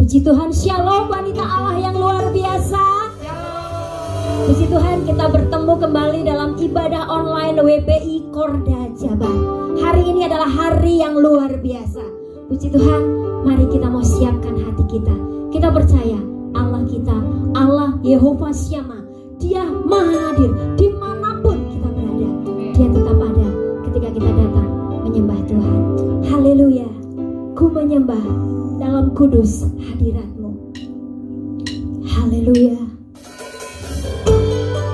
Puji Tuhan, shalom wanita Allah yang luar biasa. Puji Tuhan, kita bertemu kembali dalam ibadah online WPI Korda Jabar. Hari ini adalah hari yang luar biasa. Puji Tuhan, mari kita mau siapkan hati kita. Kita percaya Allah kita, Allah Yehova Syama, Dia Maha Hadir dimanapun kita berada. Dia tetap ada ketika kita datang menyembah Tuhan. Haleluya. Ku menyembah dalam kudus hadirat-Mu. Haleluya.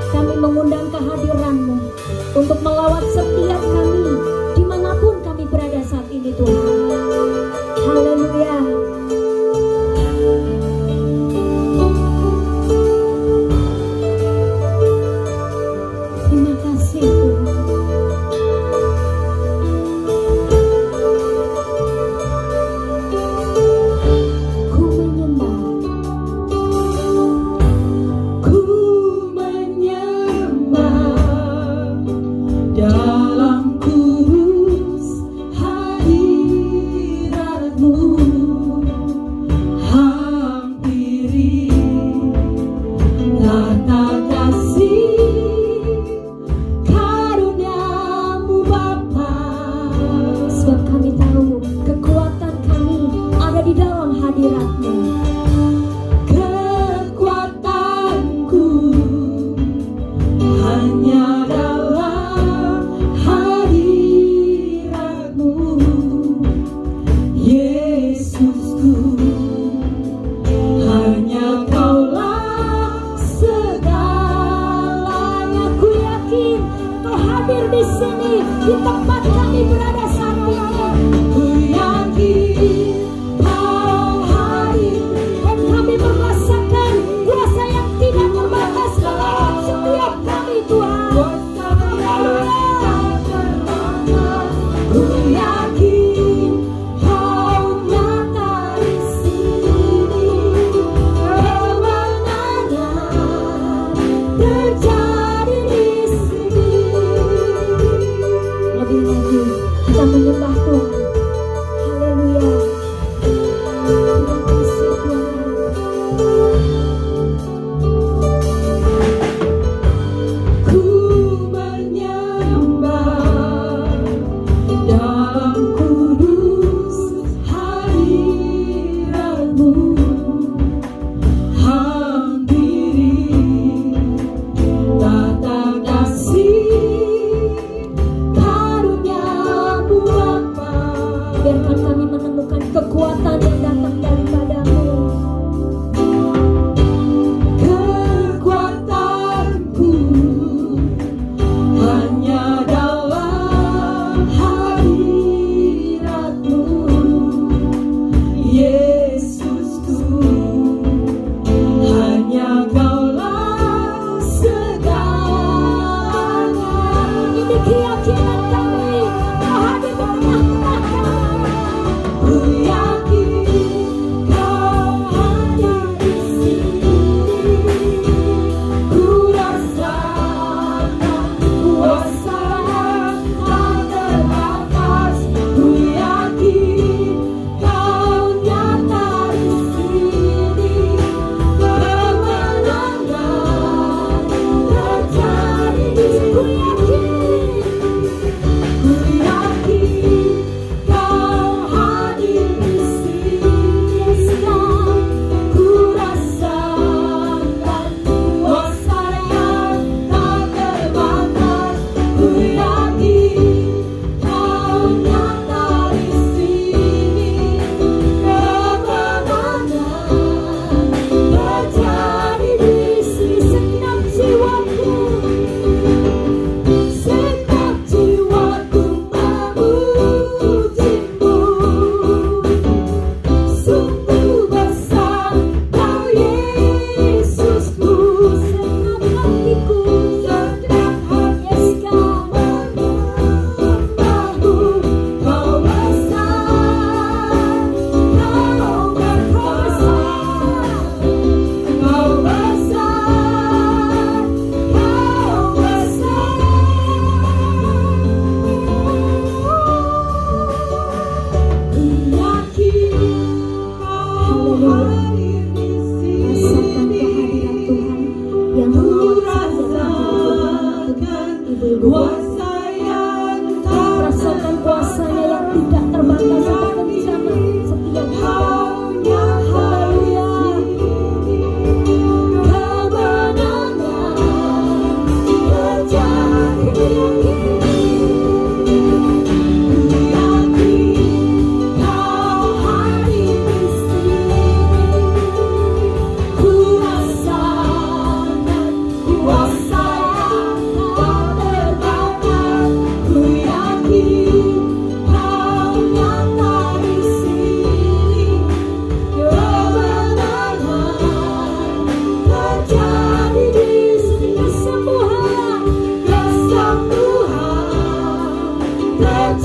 Kami mengundang kehadiran-Mu untuk melawat setiap kami dimanapun kami berada saat ini Tuhan. Haleluya. Terima kasih Tuhan. Kita menyembah Tuhan.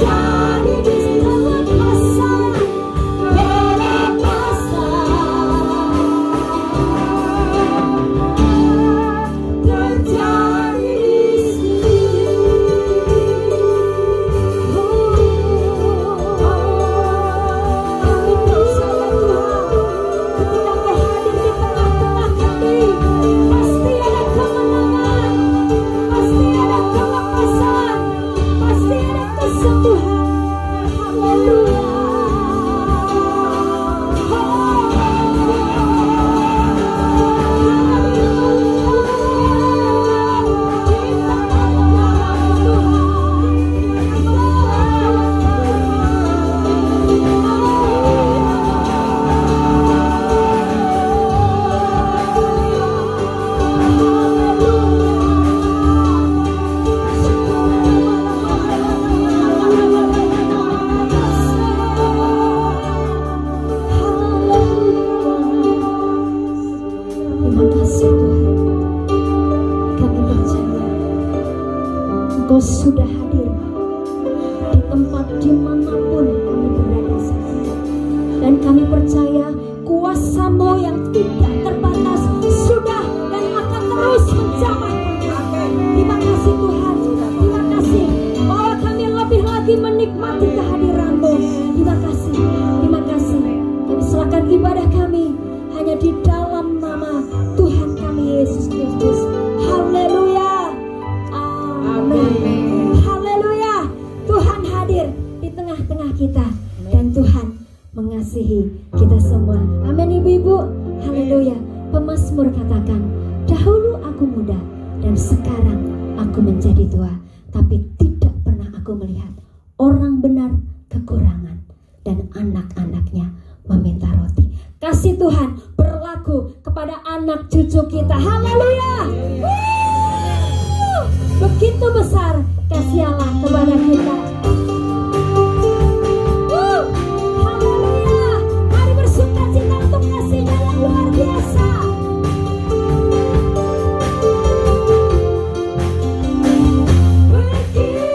terjadi di setiap masa, dalam masa terjadi di sini. Kami percaya Tuhan, ketika Kau hadir di tengah-tengah kami, pasti ada kemenangan, pasti ada kelepasan, pasti ada kesembuhan. Haleluya. Terima kasih Tuhan, kami percaya Engkau sudah hadir di tempat dimanapun kami berada sekarang. Dan kami percaya kuasa-Mu yang tidak terbatas sudah dan akan terus menjamah kami. Terima kasih Tuhan, terima kasih bahwa kami lebih lagi menikmati kehadiran-Mu. Terima kasih, terima kasih. Kami serahkan ibadah kami hanya di dalam nama Tuhan kami Yesus Kristus. Haleluya. Amin. Haleluya. Tuhan hadir di tengah-tengah kita dan Tuhan mengasihi kita semua. Amin ibu-ibu. Haleluya. Pemazmur katakan, dahulu aku muda dan sekarang aku menjadi tua, tapi tidak pernah aku melihat orang benar kekurangan dan anak-anaknya meminta roti. Kasih Tuhan berlaku kepada anak cucu kita. Haleluya. Begitu besar kasih Allah kepada kita. Haleluya. Mari bersukacita untuk kasih-Nya yang luar biasa. Begitu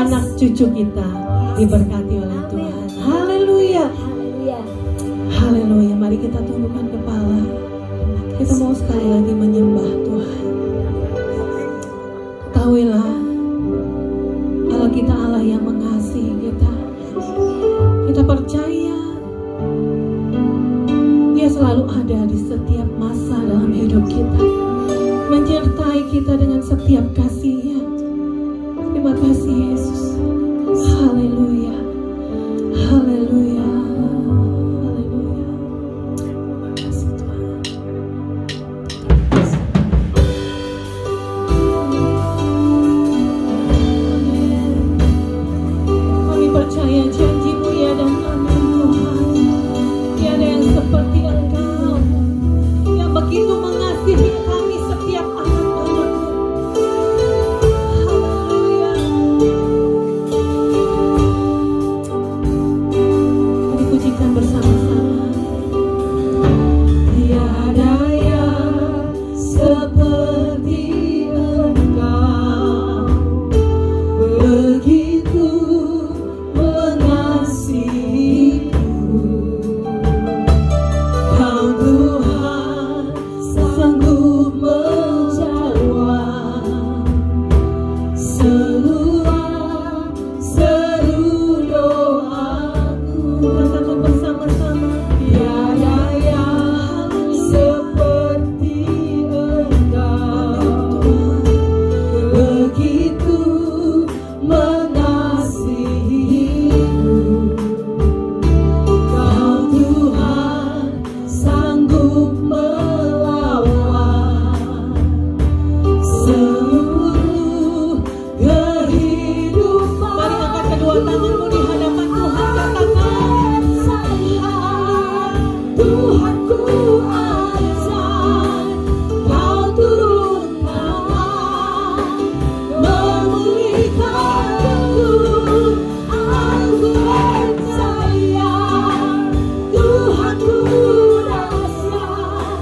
anak cucu kita diberkati oleh Tuhan. Haleluya. Haleluya. Mari kita tundukkan kepala. Kita mau sekali lagi menyembah Tuhan. Ketahuilah, Allah kita Allah yang mengasihi kita. Kita percaya Dia selalu ada di setiap masa dalam hidup kita, menyertai kita dengan setiap kasih-Nya. Terima kasih Yesus. Haleluya. Haleluya. Haleluya. Terima kasih Tuhan. Kami percaya janji-Mu ya dan amin Tuhan. Tiada yang seperti Engkau yang begitu mengasihi kami setiap anak-anak-Mu. Haleluya. Mari pujikan bersama-sama. Tiada yang seperti Engkau, begitu mengasihiku. Kau Tuhan sanggup menjawab seru doaku. Katakan bersama-sama. Tiada yang seperti Engkau, begitu mengasihiku. Kau Tuhan sanggup melawan seluruh kehidupan. Mari angkat kedua tanganmu di hadapan Tuhan. Katakan, Tuhanku ajar, Kau turun tangan, memulihkanku. Aku percaya Tuhanku dahsyat,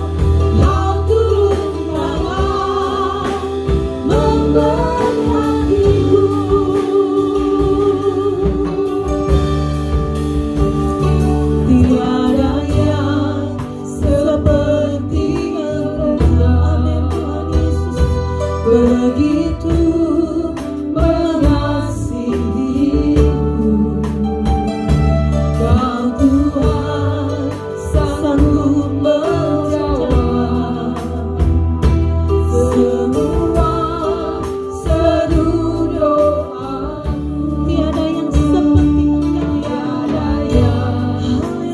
Kau turun tangan, memberkatiku. Tiada yang seperti Engkau. Amin Tuhan Yesus. Begitu mengasihiku. Kau Tuhan sanggup menjawab semua seru doaku. Tiada yang seperti Engkau. Tiada yang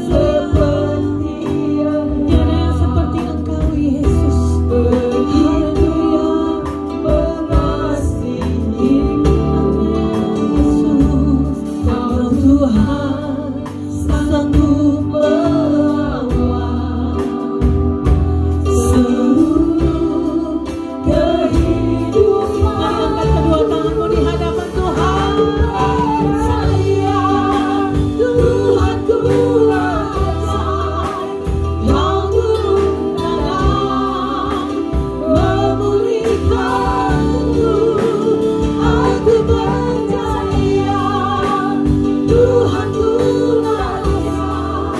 seperti Engkau. Tiada yang seperti Engkau Yesus. Begitu mengasihiku. Yesus, Kau Tuhan sanggup melawan seluruh kehidupan. Mari angkat kedua tanganmu di hadapan Tuhan. Percaya Tuhanku ajar, Kau turun tangan, memulihkanku. Aku percaya Tuhanku dahsyat,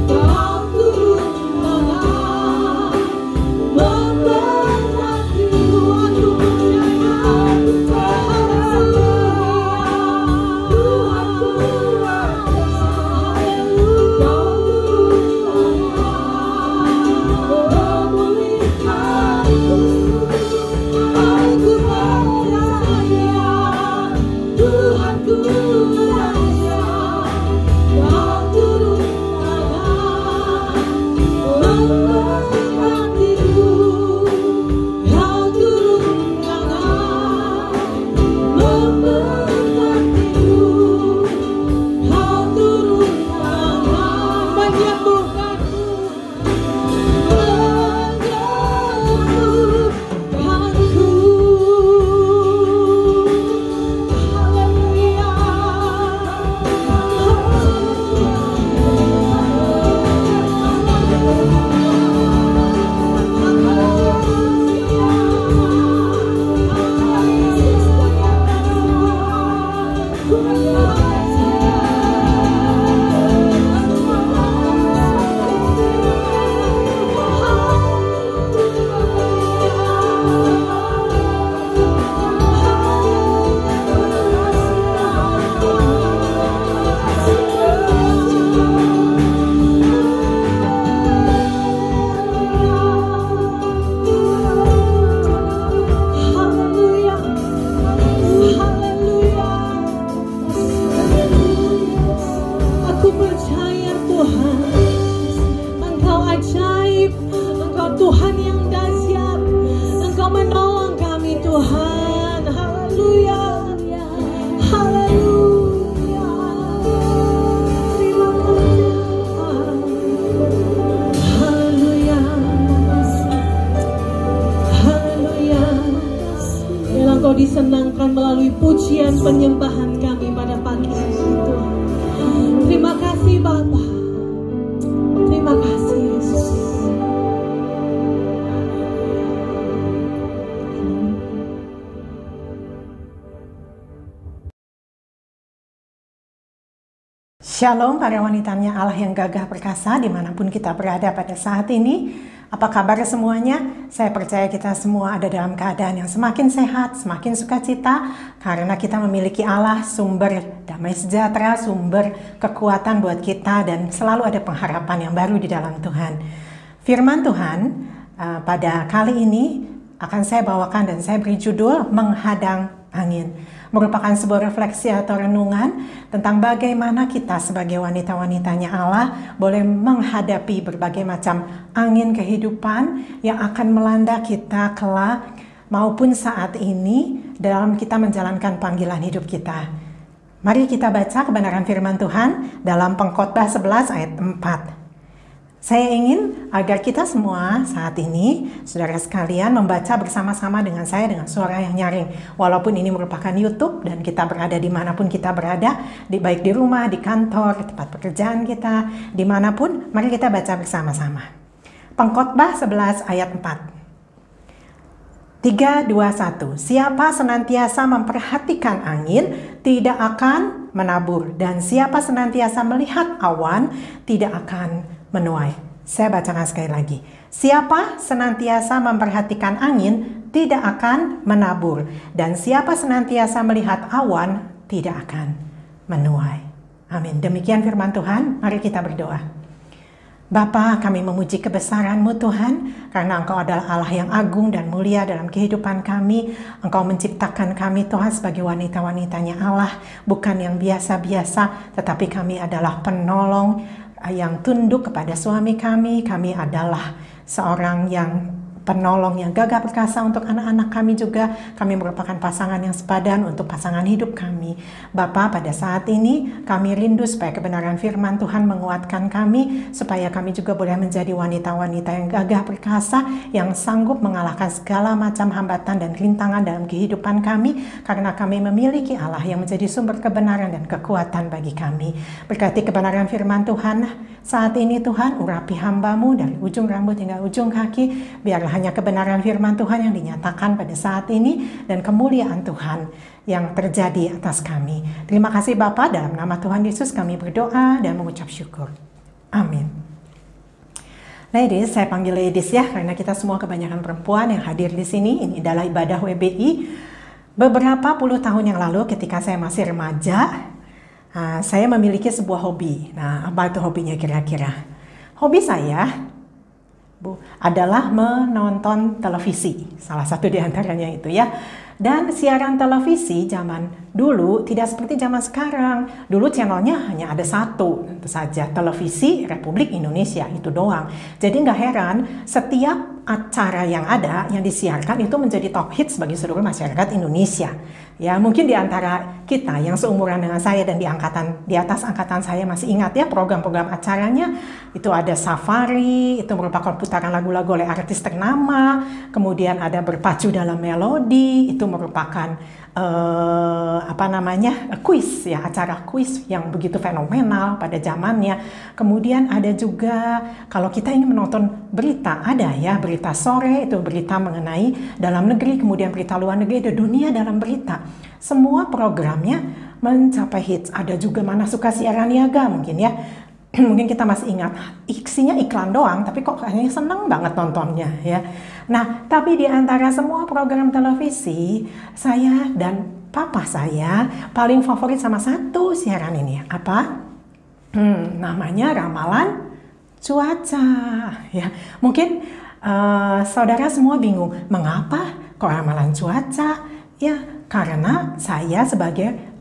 Kau turun tangan, memberkatiku. Aku percaya Tuhanku dahsyat, Kau turun tangan, memulihkanku. Aku percaya Tuhanku dahsyat, Kau turun tangan, memberkatiku. Kau turun tangan, memberkatiku. Kau turun tangan, menyembuhkanku. Menyembuhkanku. Haleluya. Shalom para wanitanya Allah yang gagah perkasa dimanapun kita berada pada saat ini. Apa kabar semuanya? Saya percaya kita semua ada dalam keadaan yang semakin sehat, semakin sukacita karena kita memiliki Allah sumber damai sejahtera, sumber kekuatan buat kita dan selalu ada pengharapan yang baru di dalam Tuhan. Firman Tuhan pada kali ini akan saya bawakan dan saya beri judul Menghadang Angin. Merupakan sebuah refleksi atau renungan tentang bagaimana kita sebagai wanita-wanitanya Allah boleh menghadapi berbagai macam angin kehidupan yang akan melanda kita kelak maupun saat ini dalam kita menjalankan panggilan hidup kita. Mari kita baca kebenaran firman Tuhan dalam Pengkhotbah 11 ayat 4. Saya ingin agar kita semua saat ini, saudara sekalian, membaca bersama-sama dengan saya dengan suara yang nyaring. Walaupun ini merupakan YouTube dan kita berada dimanapun kita berada, baik di rumah, di kantor, di tempat pekerjaan kita, dimanapun, mari kita baca bersama-sama. Pengkhotbah 11 ayat 4. 3, 2, 1. Siapa senantiasa memperhatikan angin, tidak akan menabur. Dan siapa senantiasa melihat awan, tidak akan menuai. Saya bacakan sekali lagi. Siapa senantiasa memperhatikan angin tidak akan menabur, dan siapa senantiasa melihat awan tidak akan menuai. Amin. Demikian firman Tuhan. Mari kita berdoa. Bapa, kami memuji kebesaran-Mu Tuhan, karena Engkau adalah Allah yang agung dan mulia dalam kehidupan kami. Engkau menciptakan kami Tuhan sebagai wanita-wanitanya Allah, bukan yang biasa-biasa, tetapi kami adalah penolong yang tunduk kepada suami kami. Kami adalah seorang yang penolong yang gagah perkasa untuk anak-anak kami juga. Kami merupakan pasangan yang sepadan untuk pasangan hidup kami. Bapa, pada saat ini kami rindu supaya kebenaran firman Tuhan menguatkan kami, supaya kami juga boleh menjadi wanita-wanita yang gagah perkasa, yang sanggup mengalahkan segala macam hambatan dan rintangan dalam kehidupan kami, karena kami memiliki Allah yang menjadi sumber kebenaran dan kekuatan bagi kami. Berkati kebenaran firman Tuhan saat ini Tuhan, urapi hamba-Mu dari ujung rambut hingga ujung kaki, biarlah hanya kebenaran firman Tuhan yang dinyatakan pada saat ini dan kemuliaan Tuhan yang terjadi atas kami. Terima kasih Bapa, dalam nama Tuhan Yesus kami berdoa dan mengucap syukur. Amin. Ladies, saya panggil ladies ya, karena kita semua kebanyakan perempuan yang hadir di sini. Ini adalah ibadah WBI. Beberapa puluh tahun yang lalu ketika saya masih remaja, saya memiliki sebuah hobi. Nah, apa itu hobinya kira-kira? Hobi saya adalah menonton televisi, salah satu di antaranya itu ya. Dan siaran televisi zaman dulu tidak seperti zaman sekarang. Dulu channelnya hanya ada satu, tentu saja, Televisi Republik Indonesia, itu doang. Jadi nggak heran setiap acara yang ada yang disiarkan itu menjadi top hits bagi seluruh masyarakat Indonesia. Ya, mungkin di antara kita yang seumuran dengan saya dan di atas angkatan saya masih ingat ya program-program acaranya. Itu ada Safari, itu merupakan putaran lagu-lagu oleh artis ternama. Kemudian ada Berpacu Dalam Melodi, itu merupakan kuis ya, acara kuis yang begitu fenomenal pada zamannya. Kemudian ada juga kalau kita ingin menonton berita, ada ya berita sore, itu berita mengenai dalam negeri, kemudian berita luar negeri, ada dunia dalam berita. Semua programnya mencapai hits. Ada juga Mana Suka Siaran Niaga mungkin ya. Mungkin kita masih ingat, isinya iklan doang, tapi kok kayaknya seneng banget nontonnya ya. Nah, tapi di antara semua program televisi, saya dan papa saya paling favorit sama satu siaran ini. Apa? Namanya Ramalan Cuaca. Ya, mungkin saudara semua bingung, mengapa kok Ramalan Cuaca? Ya, karena saya sebagai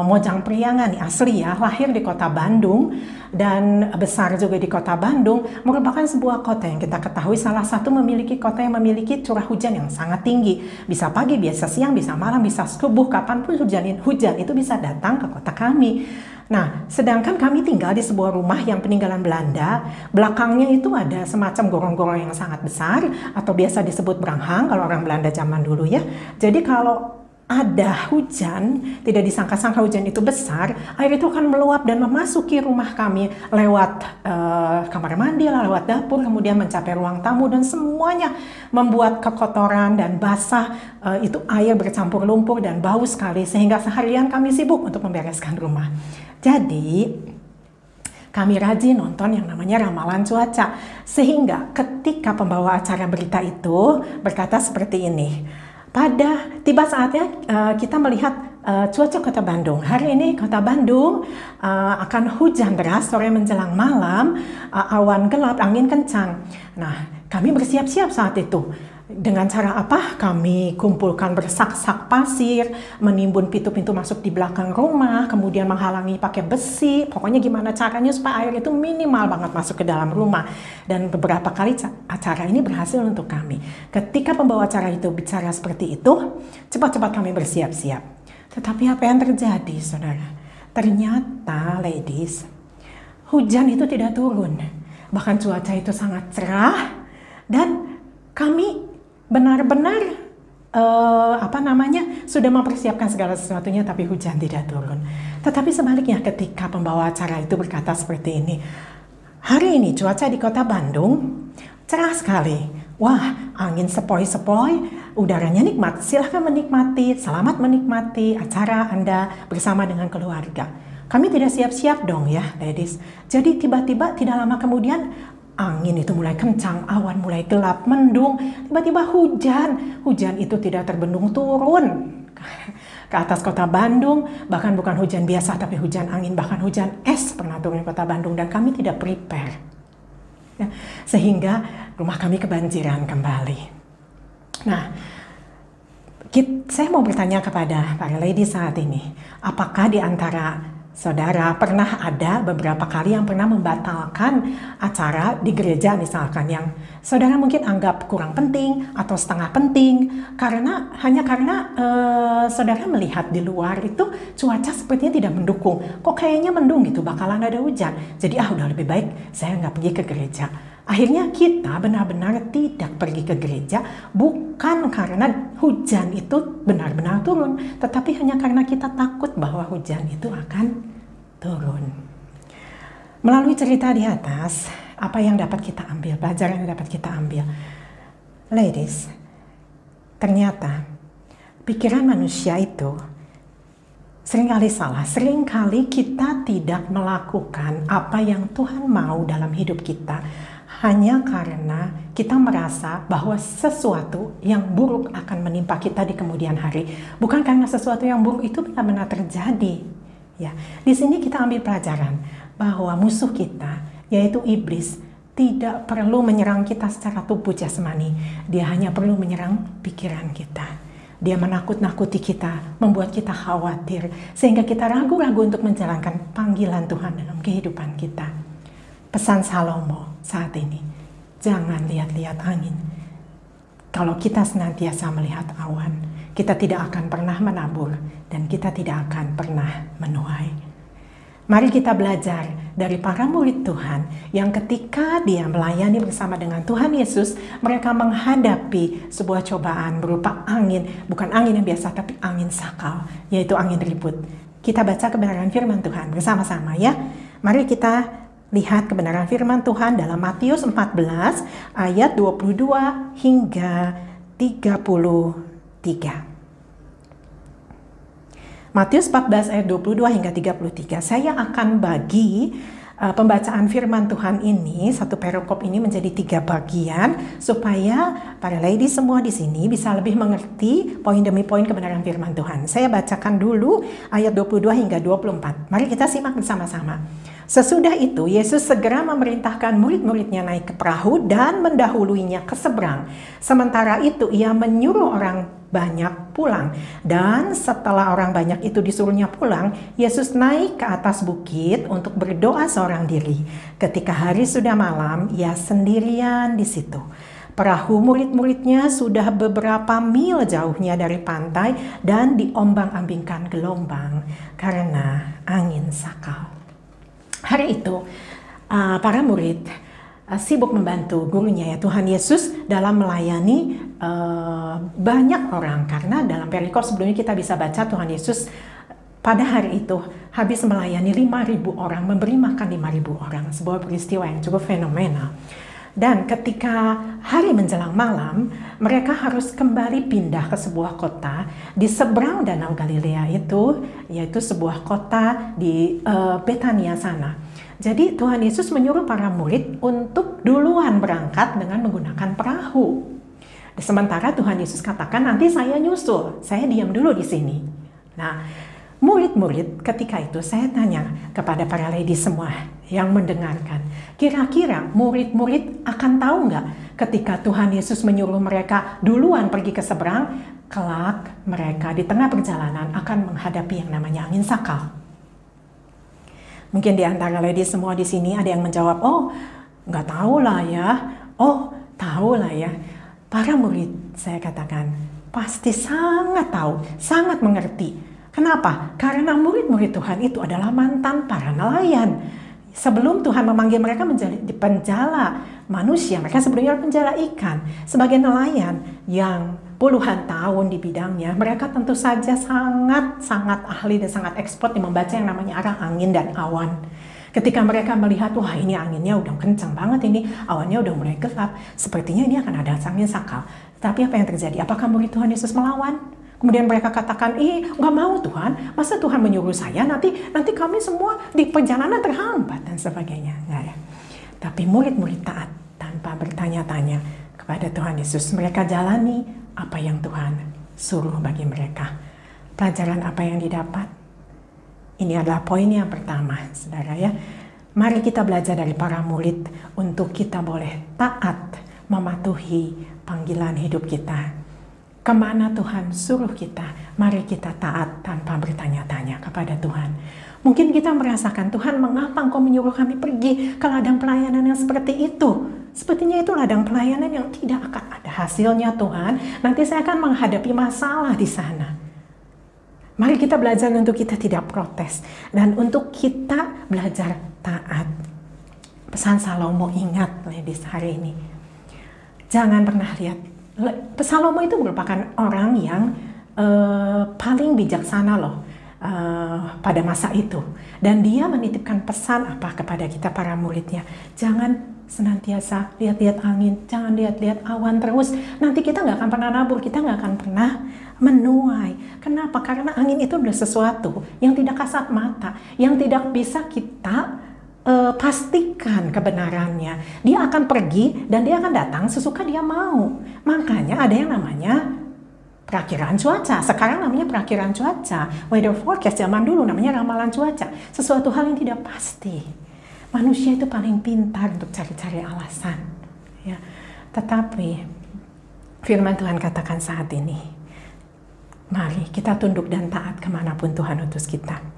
Mojang Priangan nih, asli ya, lahir di kota Bandung dan besar juga di kota Bandung, merupakan sebuah kota yang kita ketahui salah satu kota yang memiliki curah hujan yang sangat tinggi. Bisa pagi, bisa siang, bisa malam, bisa subuh, kapanpun hujan itu bisa datang ke kota kami. Nah, sedangkan kami tinggal di sebuah rumah yang peninggalan Belanda. Belakangnya itu ada semacam gorong-gorong yang sangat besar, atau biasa disebut beranghang kalau orang Belanda zaman dulu ya. Jadi kalau ada hujan, tidak disangka-sangka hujan itu besar, air itu akan meluap dan memasuki rumah kami lewat kamar mandi, lewat dapur, kemudian mencapai ruang tamu, dan semuanya membuat kekotoran dan basah. Itu air bercampur lumpur dan bau sekali, sehingga seharian kami sibuk untuk membereskan rumah. Jadi kami rajin nonton yang namanya ramalan cuaca. Sehingga ketika pembawa acara berita itu berkata seperti ini, tiba saatnya kita melihat cuaca Kota Bandung. Hari ini Kota Bandung akan hujan deras sore menjelang malam, awan gelap, angin kencang. Nah, kami bersiap-siap saat itu. Dengan cara apa? Kami kumpulkan bersak-sak pasir, menimbun pintu-pintu masuk di belakang rumah, kemudian menghalangi pakai besi. Pokoknya gimana caranya supaya air itu minimal banget masuk ke dalam rumah. Dan beberapa kali acara ini berhasil untuk kami. Ketika pembawa acara itu bicara seperti itu, cepat-cepat kami bersiap-siap. Tetapi apa yang terjadi, saudara? Ternyata, ladies, hujan itu tidak turun. Bahkan cuaca itu sangat cerah dan kami benar-benar sudah mempersiapkan segala sesuatunya, tapi hujan tidak turun. Tetapi sebaliknya ketika pembawa acara itu berkata seperti ini, hari ini cuaca di Kota Bandung cerah sekali. Wah, angin sepoi-sepoi, udaranya nikmat. Silahkan menikmati, selamat menikmati acara Anda bersama dengan keluarga. Kami tidak siap-siap dong ya, ladies. Jadi tiba-tiba tidak lama kemudian angin itu mulai kencang, awan mulai gelap, mendung, tiba-tiba hujan. Hujan itu tidak terbendung turun ke atas Kota Bandung, bahkan bukan hujan biasa tapi hujan angin, bahkan hujan es pernah turun di Kota Bandung dan kami tidak prepare. Ya, sehingga rumah kami kebanjiran kembali. Nah, saya mau bertanya kepada para lady saat ini, apakah di antara saudara pernah ada beberapa kali yang pernah membatalkan acara di gereja misalkan yang saudara mungkin anggap kurang penting atau setengah penting hanya karena saudara melihat di luar itu cuaca sepertinya tidak mendukung, kok kayaknya mendung gitu, bakalan ada hujan, jadi udah lebih baik saya nggak pergi ke gereja. Akhirnya kita benar-benar tidak pergi ke gereja bukan karena hujan itu benar-benar turun, tetapi hanya karena kita takut bahwa hujan itu akan turun. Melalui cerita di atas, apa yang dapat kita ambil, pelajaran yang dapat kita ambil. Ladies, ternyata pikiran manusia itu seringkali salah. Seringkali kita tidak melakukan apa yang Tuhan mau dalam hidup kita hanya karena kita merasa bahwa sesuatu yang buruk akan menimpa kita di kemudian hari. Bukan karena sesuatu yang buruk itu benar-benar terjadi. Ya, di sini kita ambil pelajaran bahwa musuh kita, yaitu iblis, tidak perlu menyerang kita secara tubuh jasmani. Dia hanya perlu menyerang pikiran kita. Dia menakut-nakuti kita, membuat kita khawatir, sehingga kita ragu-ragu untuk menjalankan panggilan Tuhan dalam kehidupan kita. Pesan Salomo saat ini, jangan lihat-lihat angin. Kalau kita senantiasa melihat awan, kita tidak akan pernah menabur dan kita tidak akan pernah menuai. Mari kita belajar dari para murid Tuhan yang ketika dia melayani bersama dengan Tuhan Yesus, mereka menghadapi sebuah cobaan berupa angin, bukan angin yang biasa tapi angin sakal, yaitu angin ribut. Kita baca kebenaran firman Tuhan bersama-sama ya. Mari kita lihat kebenaran firman Tuhan dalam Matius 14 ayat 22 hingga 33. Matius 14 ayat 22 hingga 33. Saya akan bagi pembacaan firman Tuhan ini, satu perikop ini menjadi 3 bagian supaya para lady semua di sini bisa lebih mengerti poin demi poin kebenaran firman Tuhan. Saya bacakan dulu ayat 22 hingga 24. Mari kita simak bersama-sama. Sesudah itu, Yesus segera memerintahkan murid-muridnya naik ke perahu dan mendahuluinya ke seberang. Sementara itu, ia menyuruh orang banyak pulang. Dan setelah orang banyak itu disuruhnya pulang, Yesus naik ke atas bukit untuk berdoa seorang diri. Ketika hari sudah malam, ia sendirian di situ. Perahu murid-muridnya sudah beberapa mil jauhnya dari pantai dan diombang-ambingkan gelombang karena angin sakal. Hari itu para murid sibuk membantu gurunya ya Tuhan Yesus dalam melayani banyak orang, karena dalam perikop sebelumnya kita bisa baca Tuhan Yesus pada hari itu habis melayani 5.000 orang, memberi makan 5.000 orang, sebuah peristiwa yang cukup fenomenal. Dan ketika hari menjelang malam, mereka harus kembali pindah ke sebuah kota di seberang Danau Galilea itu, yaitu sebuah kota di Betania sana. Jadi Tuhan Yesus menyuruh para murid untuk duluan berangkat dengan menggunakan perahu. Sementara Tuhan Yesus katakan, nanti saya nyusul, saya diam dulu di sini. Nah, murid-murid ketika itu saya tanya kepada para ladies semua yang mendengarkan, kira-kira murid-murid akan tahu nggak ketika Tuhan Yesus menyuruh mereka duluan pergi ke seberang, kelak mereka di tengah perjalanan akan menghadapi yang namanya angin sakal. Mungkin di antara ladies semua di sini ada yang menjawab, oh nggak tahu lah ya, oh tahu lah ya. Para murid saya katakan pasti sangat tahu, sangat mengerti. Kenapa? Karena murid-murid Tuhan itu adalah mantan para nelayan. Sebelum Tuhan memanggil mereka menjadi penjala manusia, mereka sebelumnya penjala ikan. Sebagai nelayan yang puluhan tahun di bidangnya, mereka tentu saja sangat ahli dan sangat ekspert di membaca yang namanya arah angin dan awan. Ketika mereka melihat, wah ini anginnya udah kencang banget ini, awannya udah mulai gelap, sepertinya ini akan ada angin sakal. Tapi apa yang terjadi? Apakah murid Tuhan Yesus melawan? Kemudian mereka katakan, nggak mau Tuhan, masa Tuhan menyuruh saya, nanti kami semua di perjalanan terhambat dan sebagainya. Nggak ya. Tapi murid-murid taat tanpa bertanya-tanya kepada Tuhan Yesus, mereka jalani apa yang Tuhan suruh bagi mereka. Pelajaran apa yang didapat? Ini adalah poin yang pertama, saudara ya. Mari kita belajar dari para murid untuk kita boleh taat mematuhi panggilan hidup kita. Kemana Tuhan suruh kita, mari kita taat tanpa bertanya-tanya kepada Tuhan. Mungkin kita merasakan, Tuhan mengapa Engkau menyuruh kami pergi ke ladang pelayanan yang seperti itu? Sepertinya itu ladang pelayanan yang tidak akan ada hasilnya Tuhan. Nanti saya akan menghadapi masalah di sana. Mari kita belajar untuk kita tidak protes. Dan untuk kita belajar taat. Pesan Salomo, ingat ladies hari ini. Jangan pernah lihat. Salomo itu merupakan orang yang paling bijaksana loh. Pada masa itu. Dan dia menitipkan pesan apa kepada kita para muridnya. Jangan senantiasa lihat-lihat angin, jangan lihat-lihat awan terus. Nanti kita nggak akan pernah nabur, kita nggak akan pernah menuai. Kenapa? Karena angin itu adalah sesuatu yang tidak kasat mata, yang tidak bisa kita pastikan kebenarannya. Dia akan pergi dan dia akan datang sesuka dia mau. Makanya ada yang namanya perakiraan cuaca. Sekarang namanya perakiraan cuaca. Weather forecast zaman dulu namanya ramalan cuaca. Sesuatu hal yang tidak pasti. Manusia itu paling pintar untuk cari-cari alasan. Ya. Tetapi firman Tuhan katakan saat ini, mari kita tunduk dan taat kemanapun Tuhan utus kita.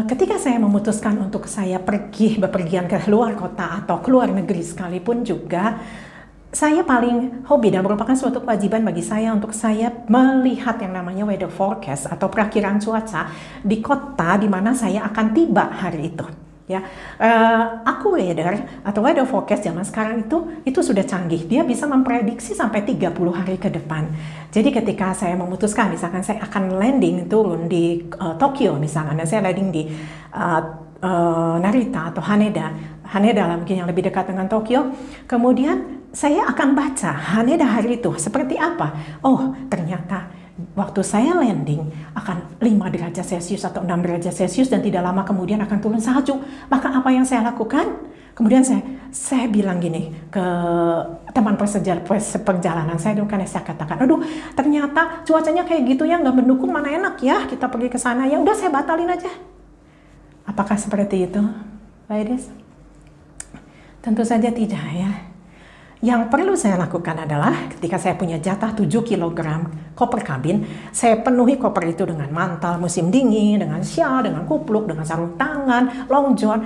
Ketika saya memutuskan untuk saya bepergian ke luar kota atau ke luar negeri sekalipun juga, saya paling hobi dan merupakan suatu kewajiban bagi saya untuk saya melihat yang namanya weather forecast atau perakiraan cuaca di kota di mana saya akan tiba hari itu. Ya, AccuWeather atau weather forecast zaman sekarang itu sudah canggih. Dia bisa memprediksi sampai 30 hari ke depan. Jadi ketika saya memutuskan, misalkan saya akan turun di Tokyo misalkan, dan saya landing di Narita atau Haneda lah mungkin yang lebih dekat dengan Tokyo. Kemudian saya akan baca Haneda hari itu seperti apa. Oh, ternyata waktu saya landing akan 5 derajat Celcius atau 6 derajat Celcius dan tidak lama kemudian akan turun salju. Maka apa yang saya lakukan? Kemudian saya bilang gini ke teman perjalanan saya, karena saya katakan, aduh ternyata cuacanya kayak gitu ya, nggak mendukung, mana enak ya kita pergi ke sana, ya udah saya batalin aja. Apakah seperti itu, ladies? Tentu saja tidak ya. Yang perlu saya lakukan adalah ketika saya punya jatah 7 kg koper kabin, saya penuhi koper itu dengan mantel musim dingin, dengan syal, dengan kupluk, dengan sarung tangan, long john,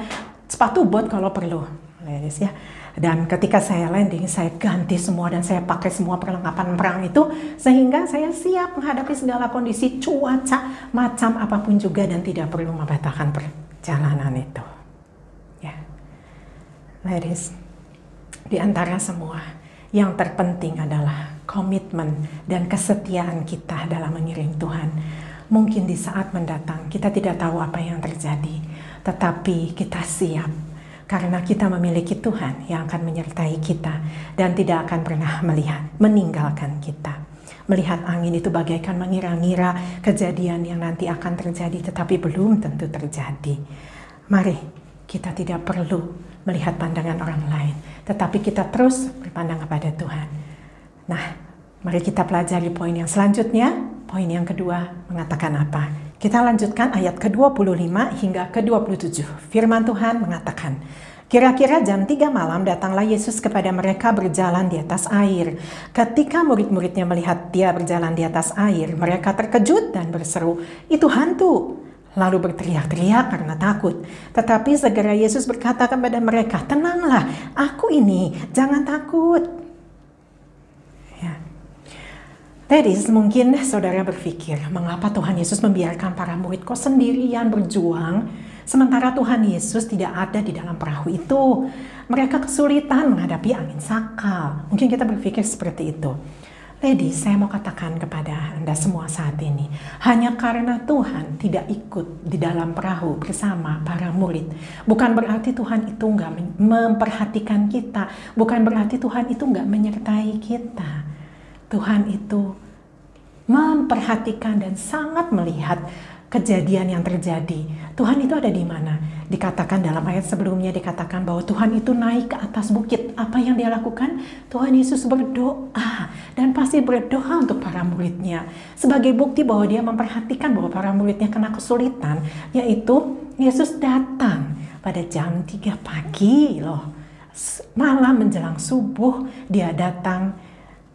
sepatu bot kalau perlu, ladies ya. Dan ketika saya landing, saya ganti semua dan saya pakai semua perlengkapan perang itu sehingga saya siap menghadapi segala kondisi cuaca macam apapun juga dan tidak perlu membatalkan perjalanan itu. Ya, ladies. Di antara semua, yang terpenting adalah komitmen dan kesetiaan kita dalam mengiring Tuhan. Mungkin di saat mendatang kita tidak tahu apa yang terjadi, tetapi kita siap karena kita memiliki Tuhan yang akan menyertai kita dan tidak akan pernah meninggalkan kita. Melihat angin itu bagaikan mengira-ngira kejadian yang nanti akan terjadi, tetapi belum tentu terjadi. Mari kita tidak perlu melihat pandangan orang lain, tetapi kita terus berpandang kepada Tuhan. Nah, mari kita pelajari poin yang selanjutnya. Poin yang kedua mengatakan apa? Kita lanjutkan ayat ke-25 hingga ke-27. Firman Tuhan mengatakan, kira-kira jam 3 malam datanglah Yesus kepada mereka berjalan di atas air. Ketika murid-muridnya melihat dia berjalan di atas air, mereka terkejut dan berseru, "Itu hantu!" Lalu berteriak-teriak karena takut. Tetapi segera Yesus berkata kepada mereka, "Tenanglah, aku ini, jangan takut." Ya. Ladies, mungkin saudara berpikir, mengapa Tuhan Yesus membiarkan para murid kok sendirian berjuang, sementara Tuhan Yesus tidak ada di dalam perahu itu. Mereka kesulitan menghadapi angin sakal. Mungkin kita berpikir seperti itu. Ladies, saya mau katakan kepada Anda semua saat ini, hanya karena Tuhan tidak ikut di dalam perahu bersama para murid, bukan berarti Tuhan itu nggak memperhatikan kita, bukan berarti Tuhan itu nggak menyertai kita. Tuhan itu memperhatikan dan sangat melihat kejadian yang terjadi. Tuhan itu ada di mana? Dikatakan dalam ayat sebelumnya, dikatakan bahwa Tuhan itu naik ke atas bukit. Apa yang dia lakukan? Tuhan Yesus berdoa, dan pasti berdoa untuk para muridnya. Sebagai bukti bahwa dia memperhatikan bahwa para muridnya kena kesulitan, yaitu Yesus datang pada jam 3 pagi loh. Malam menjelang subuh dia datang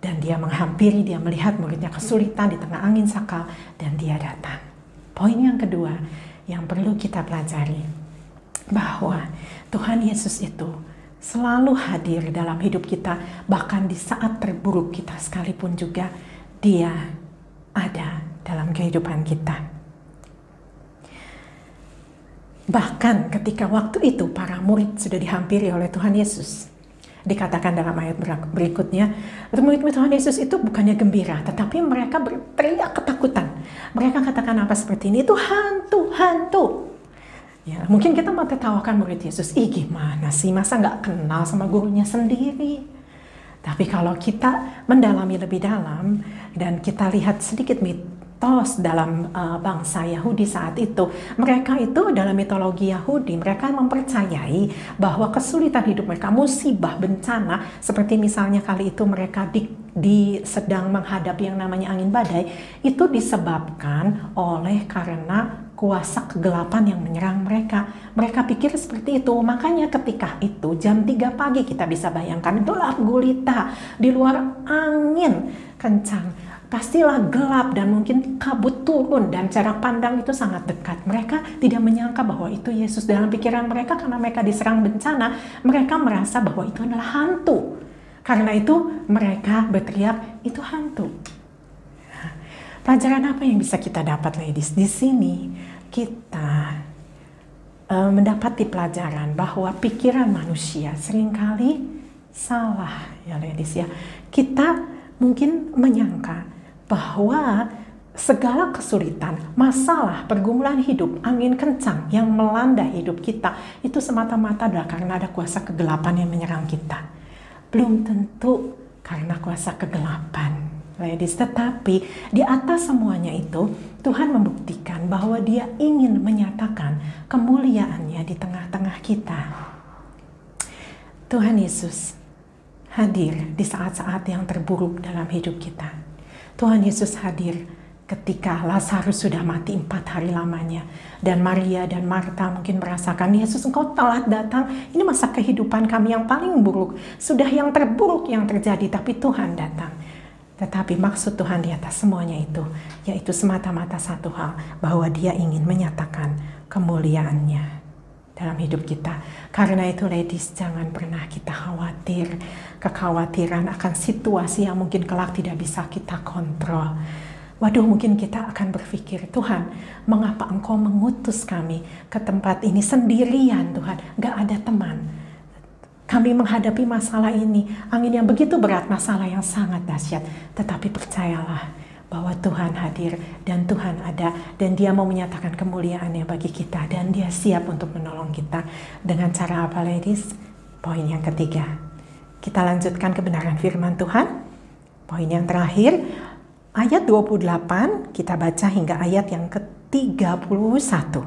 dan dia menghampiri, dia melihat muridnya kesulitan di tengah angin sakal, dan dia datang. Poin yang kedua yang perlu kita pelajari, bahwa Tuhan Yesus itu selalu hadir dalam hidup kita, bahkan di saat terburuk kita sekalipun juga dia ada dalam kehidupan kita. Bahkan ketika waktu itu para murid sudah dihampiri oleh Tuhan Yesus, dikatakan dalam ayat berikutnya, murid-murid Tuhan Yesus itu bukannya gembira, tetapi mereka berteriak ketakutan. Mereka katakan apa seperti ini, "Itu hantu, hantu." Ya, mungkin kita mau tertawakan murid Yesus, gimana sih, masa nggak kenal sama gurunya sendiri? Tapi kalau kita mendalami lebih dalam dan kita lihat sedikit mitos dalam bangsa Yahudi saat itu, mereka itu dalam mitologi Yahudi, mereka mempercayai bahwa kesulitan hidup mereka, musibah, bencana, seperti misalnya kali itu mereka sedang menghadapi yang namanya angin badai, itu disebabkan oleh karena kuasa kegelapan yang menyerang mereka. Mereka pikir seperti itu. Makanya ketika itu jam 3 pagi kita bisa bayangkan gelap gulita, di luar angin kencang, pastilah gelap dan mungkin kabut turun dan jarak pandang itu sangat dekat. Mereka tidak menyangka bahwa itu Yesus. Dalam pikiran mereka, karena mereka diserang bencana, mereka merasa bahwa itu adalah hantu. Karena itu mereka berteriak, "Itu hantu." Pelajaran apa yang bisa kita dapat, ladies? Di sini kita mendapati pelajaran bahwa pikiran manusia seringkali salah, ya ladies ya. Kita mungkin menyangka bahwa segala kesulitan, masalah, pergumulan hidup, angin kencang yang melanda hidup kita itu semata-mata adalah karena ada kuasa kegelapan yang menyerang kita. Belum tentu karena kuasa kegelapan, ladies, tetapi di atas semuanya itu Tuhan membuktikan bahwa Dia ingin menyatakan kemuliaannya di tengah-tengah kita. Tuhan Yesus hadir di saat-saat yang terburuk dalam hidup kita. Tuhan Yesus hadir ketika Lazarus sudah mati 4 hari lamanya, dan Maria dan Marta mungkin merasakan, "Yesus, Engkau telat datang, ini masa kehidupan kami yang paling buruk, sudah yang terburuk yang terjadi, tapi Tuhan datang." Tetapi maksud Tuhan di atas semuanya itu, yaitu semata-mata satu hal, bahwa Dia ingin menyatakan kemuliaannya dalam hidup kita. Karena itu ladies, jangan pernah kita khawatir, kekhawatiran akan situasi yang mungkin kelak tidak bisa kita kontrol. Waduh, mungkin kita akan berpikir, "Tuhan, mengapa Engkau mengutus kami ke tempat ini sendirian, Tuhan? Gak ada teman. Kami menghadapi masalah ini, angin yang begitu berat, masalah yang sangat dahsyat." Tetapi percayalah bahwa Tuhan hadir dan Tuhan ada, dan Dia mau menyatakan kemuliaannya bagi kita, dan Dia siap untuk menolong kita. Dengan cara apa, ladies? Poin yang ketiga. Kita lanjutkan kebenaran firman Tuhan. Poin yang terakhir, ayat 28, kita baca hingga ayat yang ke-31.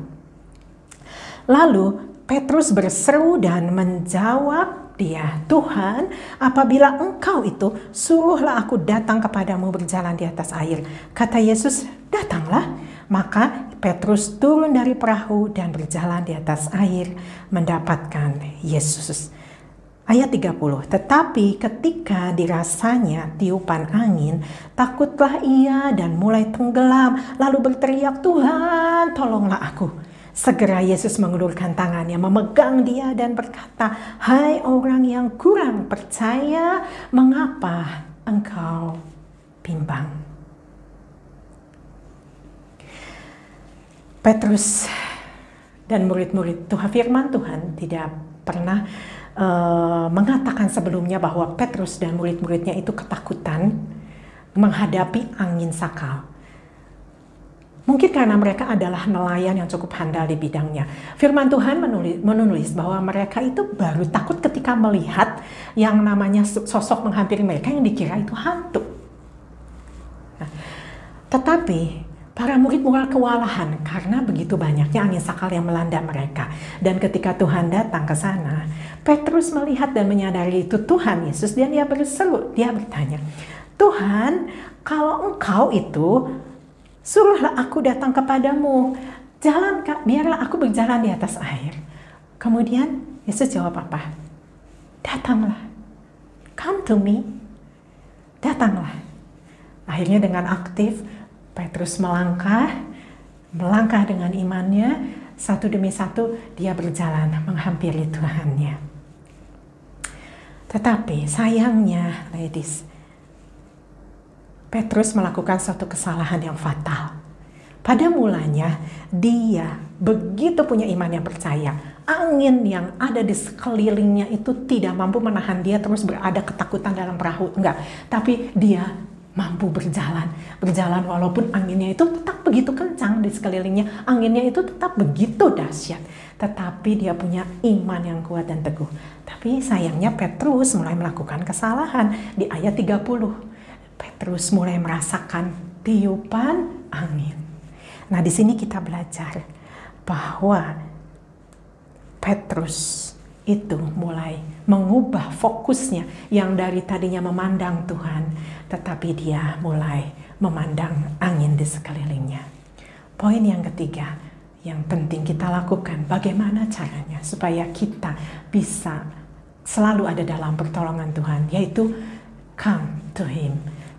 Lalu Petrus berseru dan menjawab dia, Tuhan, apabila engkau itu, suruhlah aku datang kepadamu berjalan di atas air. Kata Yesus, datanglah. Maka Petrus turun dari perahu dan berjalan di atas air mendapatkan Yesus. Ayat 30, tetapi ketika dirasanya tiupan angin, takutlah ia dan mulai tenggelam, lalu berteriak, Tuhan, tolonglah aku. Segera Yesus mengulurkan tangannya, memegang dia dan berkata, hai orang yang kurang percaya, mengapa engkau bimbang? Petrus dan murid-murid Tuhan, firman Tuhan tidak pernah mengatakan sebelumnya bahwa Petrus dan murid-muridnya itu ketakutan menghadapi angin sakal. Mungkin karena mereka adalah nelayan yang cukup handal di bidangnya. Firman Tuhan menulis bahwa mereka itu baru takut ketika melihat yang namanya sosok menghampiri mereka yang dikira itu hantu. Nah, tetapi para murid mulai kewalahan karena begitu banyaknya angin sakal yang melanda mereka. Dan ketika Tuhan datang ke sana, Petrus melihat dan menyadari itu Tuhan Yesus, dan dia berseru, dia bertanya, Tuhan, kalau engkau itu, suruhlah aku datang kepadamu. Biarlah aku berjalan di atas air. Kemudian Yesus jawab apa? Datanglah. Come to me. Datanglah. Akhirnya dengan aktif, Petrus melangkah dengan imannya, satu demi satu dia berjalan menghampiri Tuhannya. Tetapi sayangnya, ladies, Petrus melakukan suatu kesalahan yang fatal. Pada mulanya dia begitu punya iman yang percaya, angin yang ada di sekelilingnya itu tidak mampu menahan dia terus berada ketakutan dalam perahu, enggak. Tapi dia mampu berjalan walaupun anginnya itu tetap begitu kencang di sekelilingnya, anginnya itu tetap begitu dahsyat. Tetapi dia punya iman yang kuat dan teguh. Tapi sayangnya Petrus mulai melakukan kesalahan di ayat 30. Petrus mulai merasakan tiupan angin. Nah, di sini kita belajar bahwa Petrus itu mulai mengubah fokusnya yang dari tadinya memandang Tuhan, tetapi dia mulai memandang angin di sekelilingnya. Poin yang ketiga yang penting kita lakukan, bagaimana caranya supaya kita bisa selalu ada dalam pertolongan Tuhan, yaitu come to Him.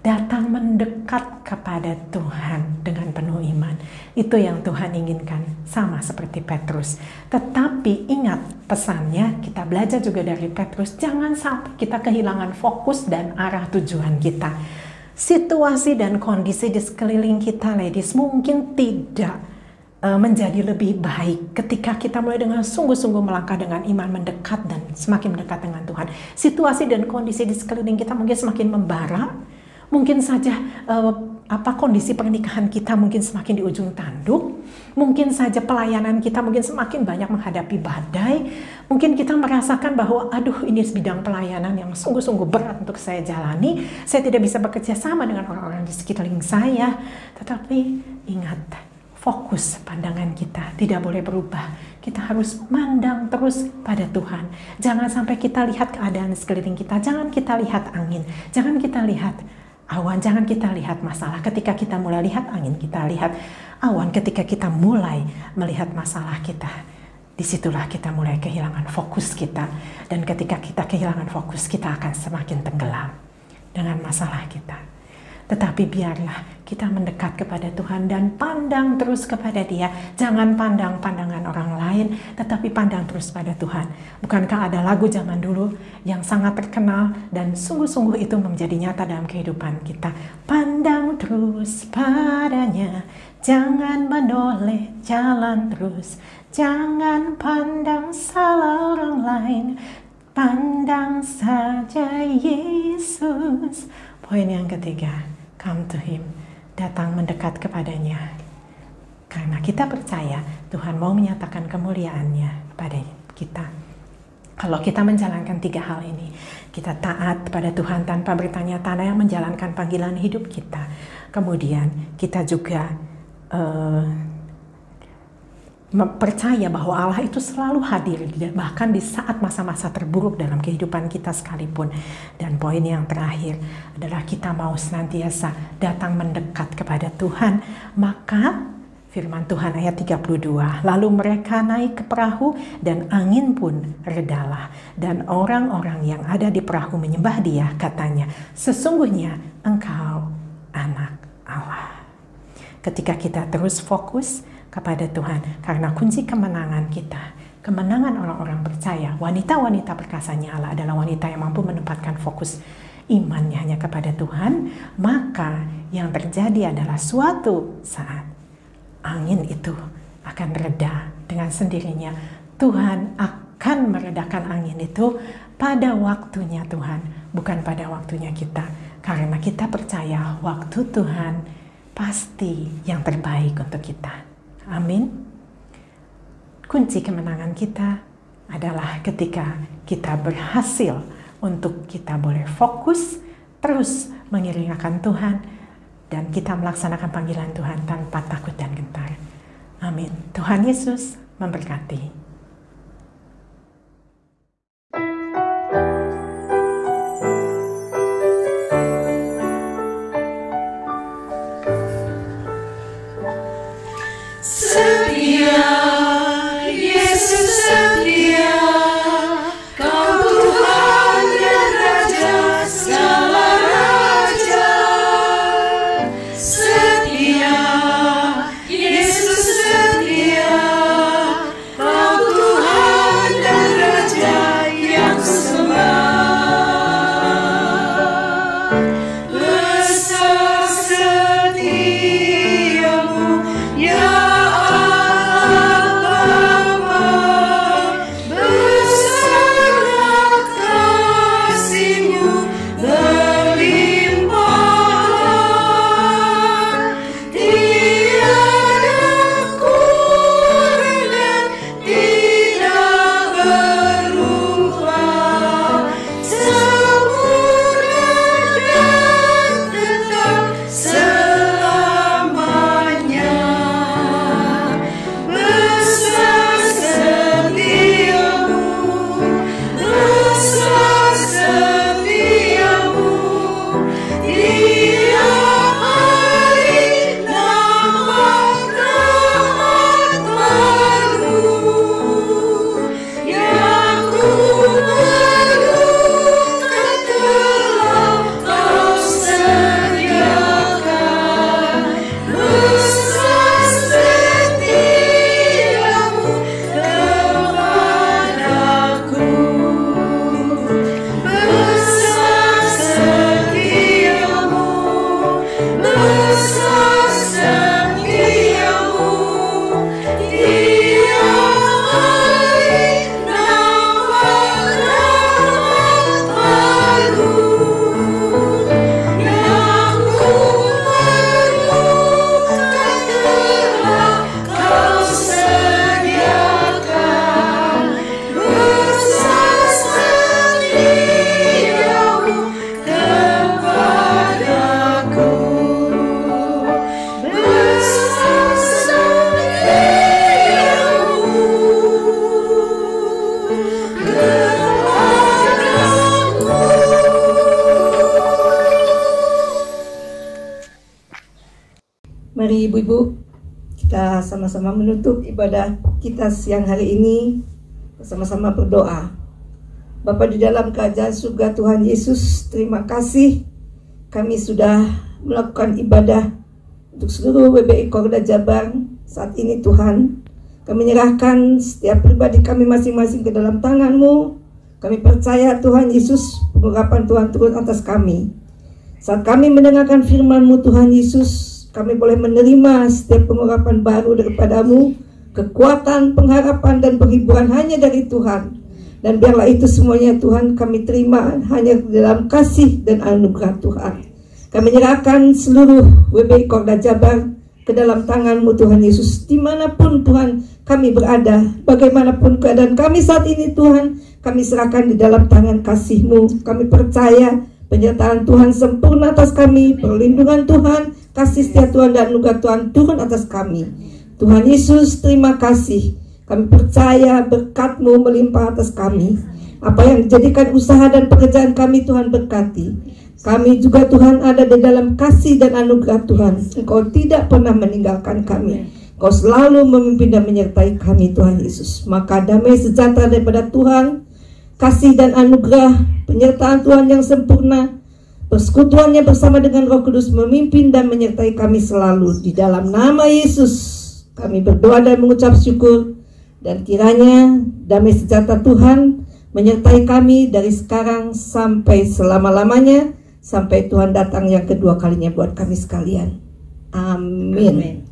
Datang mendekat kepada Tuhan dengan penuh iman. Itu yang Tuhan inginkan, sama seperti Petrus. Tetapi ingat pesannya, kita belajar juga dari Petrus, jangan sampai kita kehilangan fokus dan arah tujuan kita. Situasi dan kondisi di sekeliling kita, ladies, mungkin tidak menjadi lebih baik ketika kita mulai dengan sungguh-sungguh melangkah dengan iman, mendekat dan semakin mendekat dengan Tuhan. Situasi dan kondisi di sekeliling kita mungkin semakin membara. Mungkin saja kondisi pernikahan kita mungkin semakin di ujung tanduk. Mungkin saja pelayanan kita mungkin semakin banyak menghadapi badai. Mungkin kita merasakan bahwa aduh, ini bidang pelayanan yang sungguh-sungguh berat untuk saya jalani. Saya tidak bisa bekerja sama dengan orang-orang di sekeliling saya. Tetapi ingat, fokus pandangan kita tidak boleh berubah. Kita harus mandang terus pada Tuhan. Jangan sampai kita lihat keadaan di sekeliling kita. Jangan kita lihat angin. Jangan kita lihat awan. Jangan kita lihat masalah. Ketika kita mulai lihat angin, kita lihat awan. Ketika kita mulai melihat masalah kita, disitulah kita mulai kehilangan fokus kita. Dan ketika kita kehilangan fokus, kita akan semakin tenggelam dengan masalah kita. Tetapi biarlah kita mendekat kepada Tuhan dan pandang terus kepada Dia. Jangan pandang pandangan orang lain, tetapi pandang terus pada Tuhan. Bukankah ada lagu zaman dulu yang sangat terkenal dan sungguh-sungguh itu menjadi nyata dalam kehidupan kita. Pandang terus padanya, jangan menoleh, jalan terus. Jangan pandang salah orang lain, pandang saja Yesus. Poin yang ketiga, come to Him. Datang mendekat kepadanya. Karena kita percaya Tuhan mau menyatakan kemuliaannya pada kita. Kalau kita menjalankan 3 hal ini, kita taat pada Tuhan tanpa bertanya-tanya, menjalankan panggilan hidup kita. Kemudian kita juga percaya bahwa Allah itu selalu hadir, bahkan di saat masa-masa terburuk dalam kehidupan kita sekalipun. Dan poin yang terakhir adalah kita mau senantiasa datang mendekat kepada Tuhan. Maka firman Tuhan ayat 32, lalu mereka naik ke perahu dan angin pun redalah. Dan orang-orang yang ada di perahu menyembah Dia, katanya, sesungguhnya Engkau anak Allah. Ketika kita terus fokus kepada Tuhan, karena kunci kemenangan kita, kemenangan orang-orang percaya, wanita-wanita perkasanya Allah adalah wanita yang mampu menempatkan fokus imannya hanya kepada Tuhan, maka yang terjadi adalah suatu saat angin itu akan reda dengan sendirinya. Tuhan akan meredakan angin itu pada waktunya Tuhan, bukan pada waktunya kita. Karena kita percaya waktu Tuhan pasti yang terbaik untuk kita. Amin. Kunci kemenangan kita adalah ketika kita berhasil untuk kita boleh fokus, terus mengiringkan Tuhan, dan kita melaksanakan panggilan Tuhan tanpa takut dan gentar. Amin. Tuhan Yesus memberkati. Mari ibu-ibu, kita sama-sama menutup ibadah kita siang hari ini, bersama-sama berdoa. Bapa di dalam kerajaan surga Tuhan Yesus, terima kasih kami sudah melakukan ibadah untuk seluruh WBI Korda Jabar saat ini Tuhan. Kami menyerahkan setiap pribadi kami masing-masing ke dalam tangan-Mu. Kami percaya Tuhan Yesus, pengurapan Tuhan turun atas kami. Saat kami mendengarkan firman-Mu Tuhan Yesus, kami boleh menerima setiap pengurapan baru daripada-Mu, kekuatan, pengharapan, dan penghiburan hanya dari Tuhan. Dan biarlah itu semuanya Tuhan kami terima hanya dalam kasih dan anugerah Tuhan. Kami menyerahkan seluruh WBI Korda Jabar ke dalam tangan-Mu Tuhan Yesus. Dimanapun Tuhan kami berada, bagaimanapun keadaan kami saat ini Tuhan, kami serahkan di dalam tangan kasih-Mu. Kami percaya penyertaan Tuhan sempurna atas kami, perlindungan Tuhan, kasih setia Tuhan dan anugerah Tuhan turun atas kami. Tuhan Yesus, terima kasih. Kami percaya berkat-Mu melimpah atas kami. Apa yang dijadikan usaha dan pekerjaan kami, Tuhan berkati. Kami juga, Tuhan, ada di dalam kasih dan anugerah Tuhan. Engkau tidak pernah meninggalkan kami. Engkau selalu memimpin dan menyertai kami, Tuhan Yesus. Maka damai sejahtera daripada Tuhan, kasih dan anugerah, penyertaan Tuhan yang sempurna, persekutuannya bersama dengan Roh Kudus memimpin dan menyertai kami selalu. Di dalam nama Yesus kami berdoa dan mengucap syukur. Dan kiranya damai sejahtera Tuhan menyertai kami dari sekarang sampai selama-lamanya, sampai Tuhan datang yang kedua kalinya buat kami sekalian. Amin.